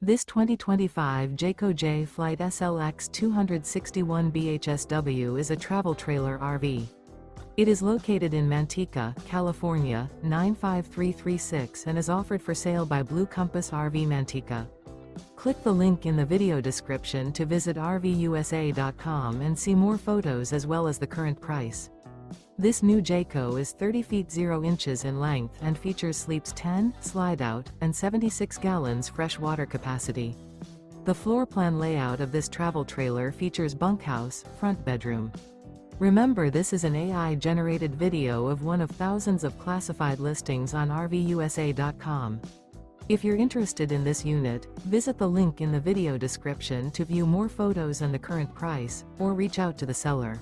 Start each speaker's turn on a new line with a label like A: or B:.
A: This 2025 Jayco Jay Flight SLX 261 BHSW is a travel trailer RV. It is located in Manteca, California, 95336 and is offered for sale by Blue Compass RV Manteca. Click the link in the video description to visit RVUSA.com and see more photos as well as the current price. This new Jayco is 30 feet 0 inches in length and features sleeps 10, slide-out, and 76 gallons fresh water capacity. The floor plan layout of this travel trailer features bunkhouse, front bedroom. Remember, this is an AI-generated video of one of thousands of classified listings on RVUSA.com. If you're interested in this unit, visit the link in the video description to view more photos and the current price, or reach out to the seller.